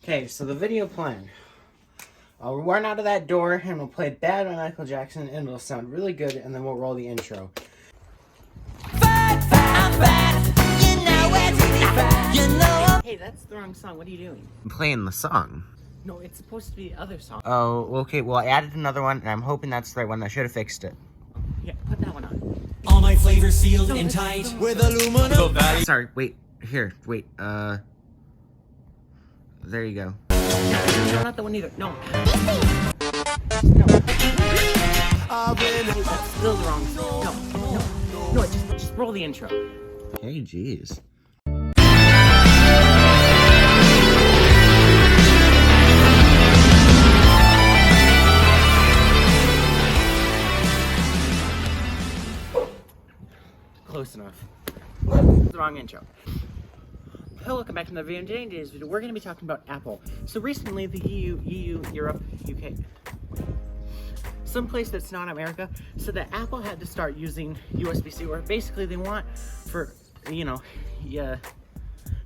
Okay, so the video plan. I'll run out of that door and we'll play Bad by Michael Jackson and it'll sound really good and then we'll roll the intro. Hey, that's the wrong song. What are you doing? I'm playing the song. No, it's supposed to be the other song. Oh, okay. Well, I added another one and I'm hoping that's the right one. I should have fixed it. Yeah, put that one on. All my flavors sealed and tight with aluminum. Sorry, wait. Here, wait. There you go. No, not the one either. No. No. That's still the wrong song. No, just roll the intro. Hey, jeez. Close enough. The wrong intro. Hello, welcome back to another video. In today's video, we're going to be talking about Apple. So recently, the EU, Europe, UK, someplace that's not America, so that Apple had to start using USB-C, or basically they want for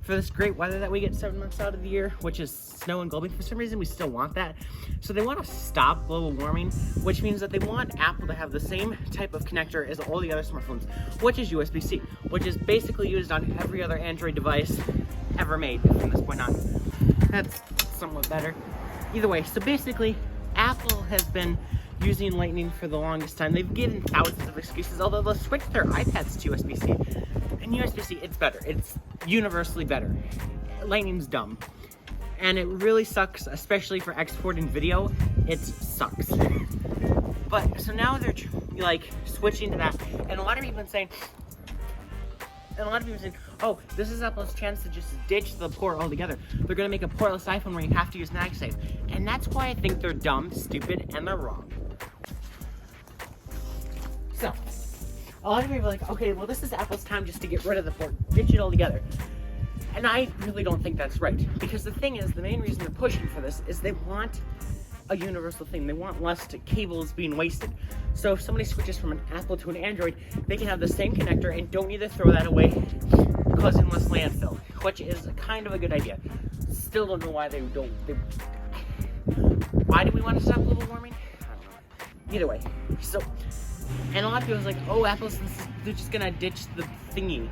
this great weather that we get 7 months out of the year, which is snow and globing. For some reason, we still want that. So they want to stop global warming, which means that they want Apple to have the same type of connector as all the other smartphones, which is USB-C, which is basically used on every other Android device ever made from this point on. That's somewhat better. Either way, so basically, Apple has been using Lightning for the longest time. They've given thousands of excuses, although they'll switch their iPads to USB-C. And USB-C, it's better. It's universally better. Lightning's dumb. And it really sucks, especially for exporting video. It sucks. But, so now they're like switching to that. And a lot of people have been saying, oh, this is Apple's chance to just ditch the port altogether. They're gonna make a portless iPhone where you have to use MagSafe. And that's why I think they're dumb, stupid, and they're wrong. So, a lot of people are like, okay, well, this is Apple's time just to get rid of the port, ditch it altogether. And I really don't think that's right. Because the thing is, the main reason they're pushing for this is they want a universal thing. They want less cables being wasted. So if somebody switches from an Apple to an Android, they can have the same connector and don't need to throw that away, causing less landfill, which is kind of a good idea. Still don't know why they don't. Why do we want to stop global warming? I don't know. Either way, so, and a lot of people are like, oh, they're just gonna ditch the thingy.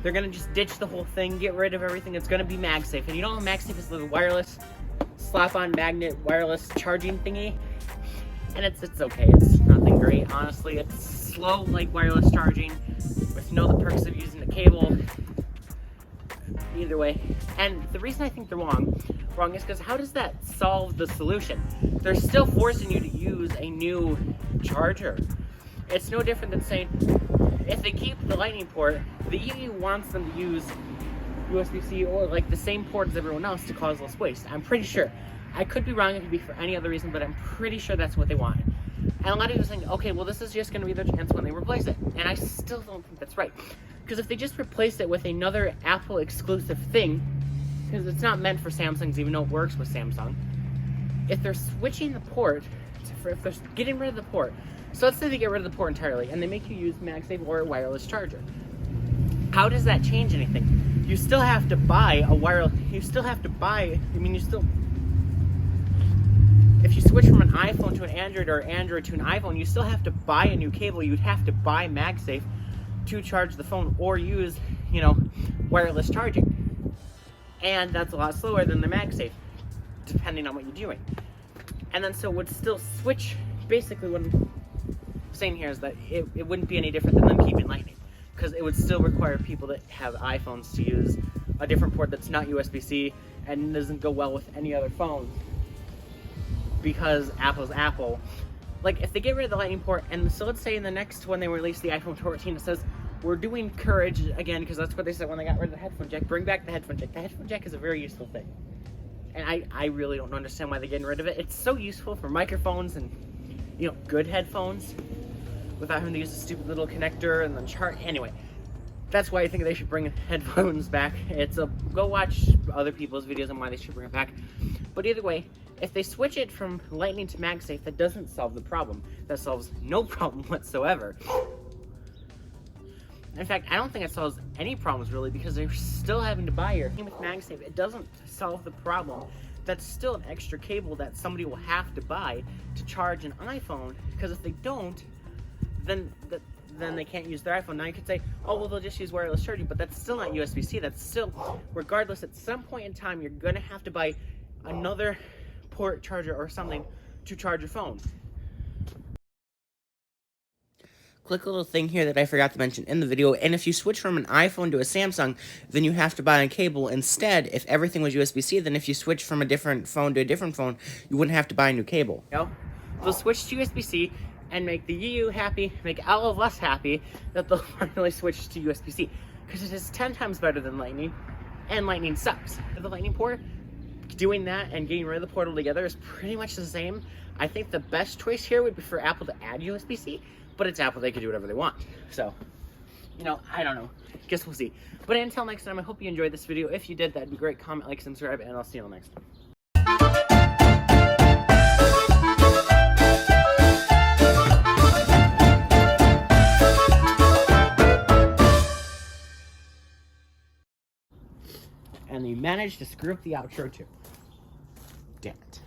They're gonna just ditch the whole thing, get rid of everything. It's gonna be MagSafe. And you know how MagSafe is the wireless slap-on magnet wireless charging thingy? And it's okay. It's nothing great, honestly. It's slow like wireless charging with no the perks of using the cable. Either way. And the reason I think they're wrong is because how does that solve the solution? They're still forcing you to use a new charger. It's no different than saying, if they keep the Lightning port, the EU wants them to use USB-C or like the same port as everyone else to cause less waste. I'm pretty sure. I could be wrong, it could be for any other reason, but I'm pretty sure that's what they want. And a lot of people are saying, okay, well, this is just going to be their chance when they replace it. And I still don't think that's right. Because if they just replace it with another Apple exclusive thing, because it's not meant for Samsungs, even though it works with Samsung, if they're switching the port, if they're getting rid of the port, so let's say they get rid of the port entirely and they make you use MagSafe or a wireless charger. How does that change anything? You still have to buy a wireless, if you switch from an iPhone to an Android or Android to an iPhone, you still have to buy a new cable. You'd have to buy MagSafe to charge the phone or use, wireless charging. And that's a lot slower than the MagSafe, depending on what you're doing. And then so it would still switch, basically what I'm saying here is that it wouldn't be any different than them keeping Lightning, because it would still require people that have iPhones to use a different port that's not USB-C and doesn't go well with any other phone, because Apple's Apple. Like, if they get rid of the Lightning port, and so let's say in the next when they release the iPhone 14, it says, we're doing Courage again, because that's what they said when they got rid of the headphone jack, bring back the headphone jack. The headphone jack is a very useful thing. And I really don't understand why they're getting rid of it. It's so useful for microphones and, good headphones without having to use a stupid little connector and then chart. Anyway, that's why I think they should bring headphones back. Go watch other people's videos on why they should bring it back. But either way, if they switch it from Lightning to MagSafe, that doesn't solve the problem. That solves no problem whatsoever. In fact, I don't think it solves any problems really, because they're still having to buy your. With MagSafe, it doesn't solve the problem. That's still an extra cable that somebody will have to buy to charge an iPhone, because if they don't, then they can't use their iPhone. Now you could say, oh, well, they'll just use wireless charging, but that's still not USB-C. That's still, regardless, at some point in time, you're gonna have to buy another port charger or something to charge your phone. Quick little thing here that I forgot to mention in the video, and if you switch from an iPhone to a Samsung, then you have to buy a cable. Instead, if everything was USB-C, then if you switch from a different phone to a different phone, you wouldn't have to buy a new cable. They'll switch to USB-C and make the EU happy, make all of us happy that they'll finally switch to USB-C, because it is 10 times better than Lightning, and Lightning sucks. The Lightning port, doing that and getting rid of the port altogether is pretty much the same. I think the best choice here would be for Apple to add USB-C, but it's Apple, they can do whatever they want. So, you know, I don't know. Guess we'll see. But until next time, I hope you enjoyed this video. If you did, that'd be great. Comment, like, subscribe, and I'll see you on the next one. And you managed to screw up the outro too. Damn it.